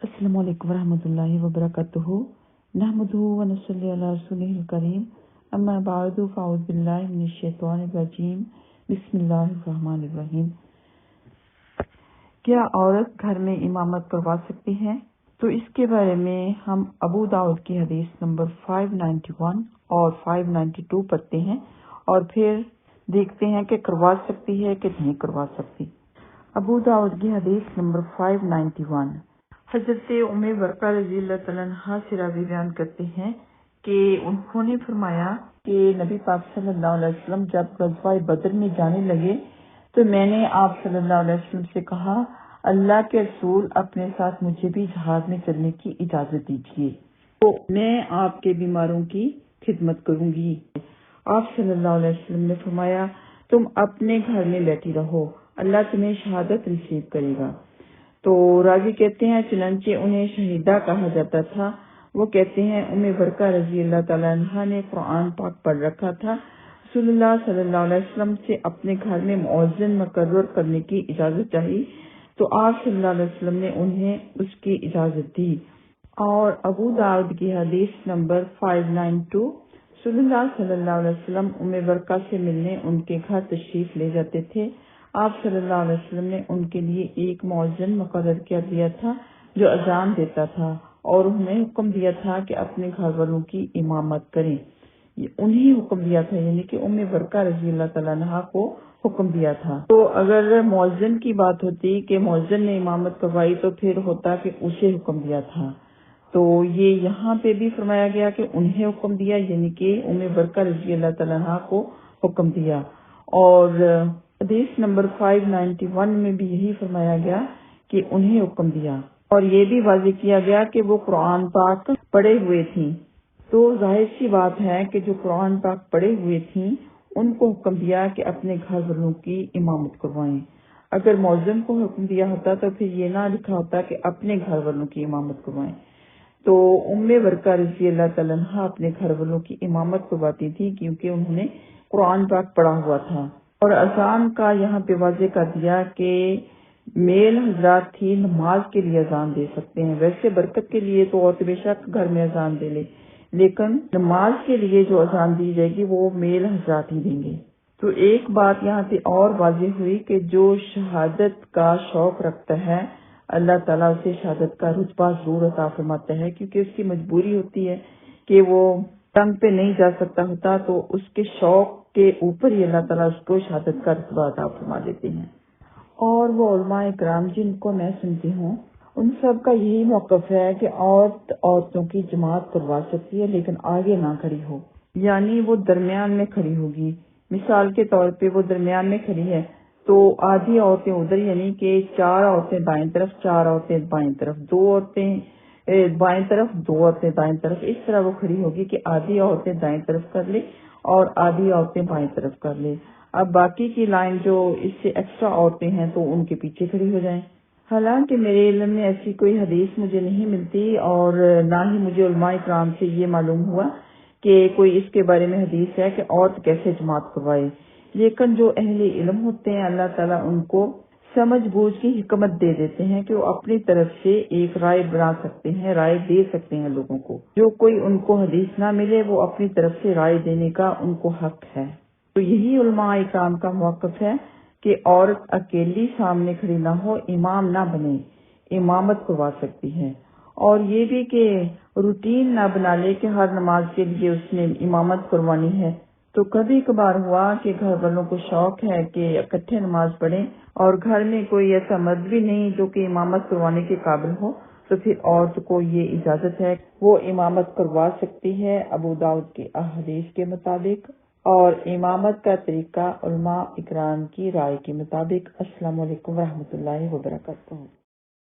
السلام علیکم ورحمۃ اللہ وبرکاتہ نحمده ونصلی علی رسولہ الکریم اما بعد فاعوذ باللہ من الشیطان الرجیم بسم اللہ الرحمن الرحیم۔ کیا عورت گھر میں امامت کروا سکتی ہے؟ تو اس کے بارے میں ہم ابو داؤد کی حدیث نمبر 591 اور 592 پڑھتے ہیں اور پھر دیکھتے ہیں کہ کروا سکتی ہے کہ نہیں کروا سکتی۔ ابو داؤد کی حدیث نمبر 591، حضرت ام برقہ رضی اللہ تعالیٰ عنہ سے راوی بیان کرتے ہیں کہ انہوں نے فرمایا کہ نبی پاک صلی اللہ علیہ وسلم جب غزوہ بدر میں جانے لگے تو میں نے آپ صلی اللہ علیہ وسلم سے کہا، اللہ کے رسول اپنے ساتھ مجھے بھی جہاد میں چلنے کی اجازت دیجیے تو میں آپ کے بیماروں کی خدمت کروں گی۔ آپ صلی اللہ علیہ وسلم نے فرمایا، تم اپنے گھر میں بیٹھی رہو، اللہ تمہیں شہادت نصیب کرے گا۔ تو راوی کہتے ہیں چنانچہ انہیں شہیدہ کہا جاتا تھا۔ وہ کہتے ہیں ام برقہ رضی اللہ تعالیٰ عنہ نے قرآن پاک پڑھ رکھا تھا، رسول اللہ صلی اللہ علیہ وسلم سے اپنے گھر میں مؤذن مقرر کرنے کی اجازت چاہی تو آپ صلی اللہ علیہ وسلم نے انہیں اس کی اجازت دی۔ اور ابو داؤد کی حدیث نمبر 592، رسول اللہ صلی اللہ علیہ وسلم ام برقہ سے ملنے ان کے گھر تشریف لے جاتے تھے۔ آپ صلی اللہ علیہ وسلم نے ان کے لیے ایک مؤذن مقرر کر دیا تھا جو اذان دیتا تھا اور انہیں حکم دیا تھا کہ اپنے گھر والوں کی امامت کریں۔ انہیں حکم دیا تھا، یعنی کہ ام برقہ رضی اللہ تعالیٰ عنہ کو حکم دیا تھا۔ تو اگر مؤذن کی بات ہوتی کہ مؤذن نے امامت کروائی تو پھر ہوتا کہ اسے حکم دیا تھا۔ تو یہ یہاں پہ بھی فرمایا گیا کہ انہیں حکم دیا، یعنی کہ ام برقہ رضی اللہ تعالیٰ عنہ کو حکم دیا۔ اور حدیث نمبر 591 میں بھی یہی فرمایا گیا کہ انہیں حکم دیا، اور یہ بھی واضح کیا گیا کہ وہ قرآن پاک پڑھے ہوئے تھیں۔ تو ظاہر سی بات ہے کہ جو قرآن پاک پڑھے ہوئے تھیں ان کو حکم دیا کہ اپنے گھر والوں کی امامت کروائیں۔ اگر مؤذن کو حکم دیا ہوتا تو پھر یہ نہ لکھا ہوتا کہ اپنے گھر والوں کی امامت کروائیں۔ تو ام برقہ رضی اللہ تعالیٰ عنہ اپنے گھر والوں کی امامت کرواتی تھی کیونکہ انہوں نے قرآن پاک پڑھا ہوا تھا۔ اور اذان کا یہاں پہ واضح کر دیا کہ میل حضرات ہی نماز کے لیے اذان دے سکتے ہیں، ویسے برکت کے لیے تو عورت بے شک گھر میں اذان دے لے، لیکن نماز کے لیے جو اذان دی جائے گی وہ میل حضرات ہی دیں گے۔ تو ایک بات یہاں پہ اور واضح ہوئی کہ جو شہادت کا شوق رکھتا ہے اللہ تعالیٰ اسے شہادت کا رتبہ ضرور عطا فرماتا ہے، کیونکہ اس کی مجبوری ہوتی ہے کہ وہ ٹنگ پہ نہیں جا سکتا ہوتا، تو اس کے شوق کے اوپر ہی اللہ تعالیٰ اس کو شہادت کا رتبہ عطا فرما دیتے ہیں۔ اور وہ علماء کرام جن کو میں سنتی ہوں ان سب کا یہی موقف ہے کہ عورتوں کی جماعت کروا سکتی ہے لیکن آگے نہ کھڑی ہو، یعنی وہ درمیان میں کھڑی ہوگی۔ مثال کے طور پہ وہ درمیان میں کھڑی ہے تو آدھی عورتیں ادھر، یعنی کہ 4 عورتیں دائیں طرف، 4 عورتیں بائیں طرف، 2 عورتیں بائیں طرف، 2 عورتیں دائیں طرف، اس طرح وہ کھڑی ہوگی کہ آدھی عورتیں دائیں طرف کر لے اور آدھی عورتیں بائیں طرف کر لے۔ اب باقی کی لائن جو اس سے ایکسٹرا عورتیں ہیں تو ان کے پیچھے کھڑی ہو جائیں۔ حالانکہ میرے علم میں ایسی کوئی حدیث مجھے نہیں ملتی اور نہ ہی مجھے علماء کرام سے یہ معلوم ہوا کہ کوئی اس کے بارے میں حدیث ہے کہ عورت کیسے جماعت کروائے، لیکن جو اہل علم ہوتے ہیں اللہ تعالیٰ ان کو سمجھ بوجھ کی حکمت دے دیتے ہیں کہ وہ اپنی طرف سے ایک رائے بنا سکتے ہیں، رائے دے سکتے ہیں لوگوں کو۔ جو کوئی ان کو حدیث نہ ملے وہ اپنی طرف سے رائے دینے کا ان کو حق ہے۔ تو یہی علماء اکرام کا موقف ہے کہ عورت اکیلی سامنے کھڑی نہ ہو، امام نہ بنے، امامت کروا سکتی ہے۔ اور یہ بھی کہ روٹین نہ بنا لے کہ ہر نماز کے لیے اس نے امامت کروانی ہے۔ تو کبھی کبھار ہوا کہ گھر والوں کو شوق ہے کہ اکٹھے نماز پڑھیں اور گھر میں کوئی ایسا مرد بھی نہیں جو کہ امامت کروانے کے قابل ہو، تو پھر عورت کو یہ اجازت ہے وہ امامت کروا سکتی ہے ابو داؤد کی احادیث کے مطابق، اور امامت کا طریقہ علماء اکرام کی رائے کے مطابق۔ السلام علیکم ورحمۃ اللہ وبرکاتہ۔